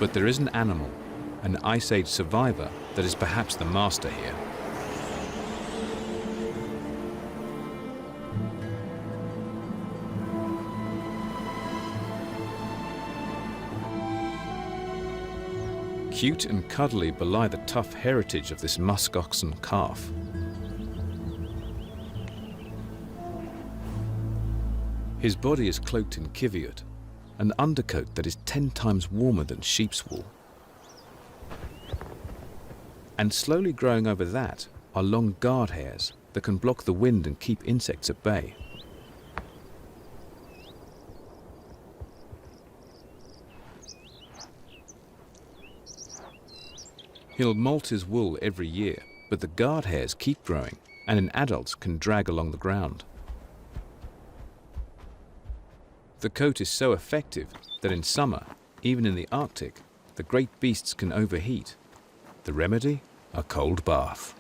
But there is an animal, an Ice Age survivor, that is perhaps the master here. Cute and cuddly belie the tough heritage of this musk oxen calf. His body is cloaked in qiviut, an undercoat that is 10 times warmer than sheep's wool. And slowly growing over that are long guard hairs that can block the wind and keep insects at bay. He'll molt his wool every year, but the guard hairs keep growing and in adults can drag along the ground. The coat is so effective that in summer, even in the Arctic, the great beasts can overheat. The remedy? A cold bath.